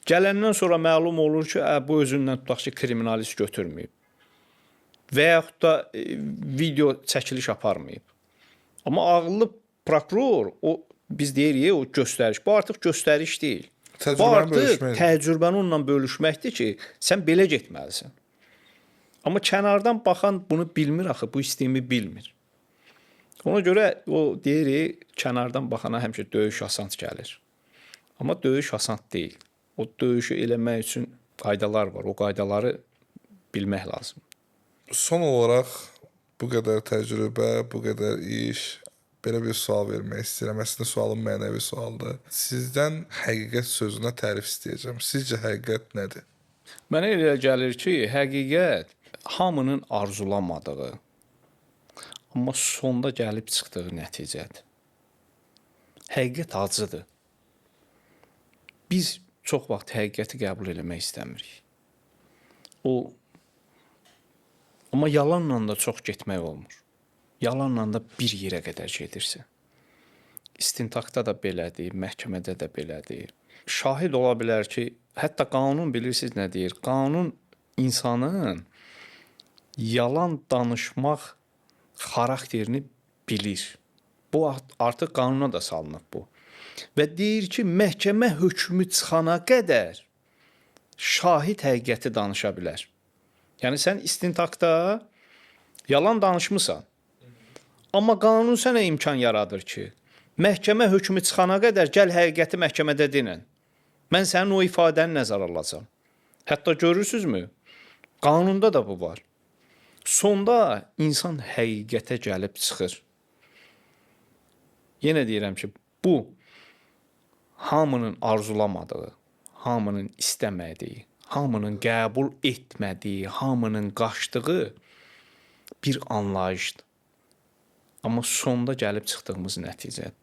Gələndən sonra məlum olur ki, bu özündən tutaq ki, kriminalist götürməyib. Və yaxud da video çəkiliş aparmayıb. Amma ağıllı prokuror, o biz deyirik, o göstəriş. Bu artıq göstəriş deyil. Bu artıq təcrübəni onunla bölüşməkdir ki, sən belə getməlisən. Amma kənardan baxan bunu bilmir axı, bu istəyimi bilmir. Ona görə o deyirik, kənardan baxana həmişə döyüş asan gəlir. Amma döyüş asan deyil. O döyüşü eləmək üçün qaydalar var. O qaydaları bilmək lazım. Son olaraq bu qədər təcrübə, bu qədər iş, belə bir sual vermək istəyirəm. Əslində sualım mənəvi sualdır. Sizdən həqiqət sözünə tərif istəyəcəm. Sizcə həqiqət nədir? Mənə elə gəlir ki, həqiqət hamının arzulamadığı, amma sonda gəlib çıxdığı nəticədir. Həqiqət acıdır. Biz çox vaxt həqiqəti qəbul eləmək istəmirik. Amma yalanla da çox getmək olmur. Yalanla da bir yerə qədər gedirsən. İstintaqda da belədir, məhkəmədə də belədir. Şahid ola bilər ki, hətta qanun bilirsiniz nə deyir? Qanun insanın yalan danışmaq xarakterini bilir. Bu artıq qanuna da salınıb bu. Və deyir ki, məhkəmə hökmü çıxana qədər şahid həqiqəti danışa bilər. Yəni sən istintaqda yalan danışmısan. Amma qanun sənə imkan yaradır ki, məhkəmə hökmü çıxana qədər gəl həqiqəti məhkəmədə denən. Mən sənin o ifadəni nəzərə alacağam. Hətta görürsünüzmü? Qanunda da bu var. Sonda insan həqiqətə gəlib çıxır. Yenə deyirəm ki, bu hamının arzulamadığı, hamının istəmədiyi, hamının qəbul etmədiyi, hamının qaçdığı bir anlayışdır. Amma sonda gəlib çıxdığımız nəticədir.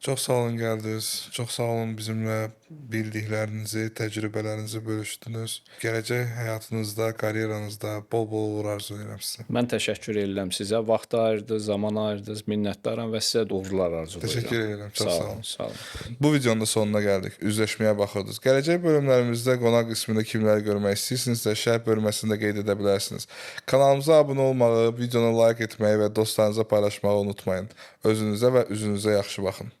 Çox sağ olun gəldiniz. Çox sağ olun bizimlə bildiklərinizi, təcrübələrinizi bölüşdünüz. Gələcək həyatınızda, karyeranızda bol-bol uğur arzu edirəm sizə. Mən təşəkkür edirəm sizə. Vaxt ayırdınız, zaman ayırdınız. Minnətdaram və sizə də uğurlar arzulayıram. Təşəkkür edirəm. Çox sağ olun. Sağ olun. Bu videonun da sonuna gəldik. Üzləşməyə baxırdınız. Gələcək bölümlərimizdə qonaq qismində kimləri görmək istəyirsinizsə, şərh bölməsində qeyd edə bilərsiniz. Kanalımıza abunə olmağı, videonu like etməyi və dostlarınıza paylaşmağı unutmayın. Özünüzə və üzünüzə yaxşı baxın.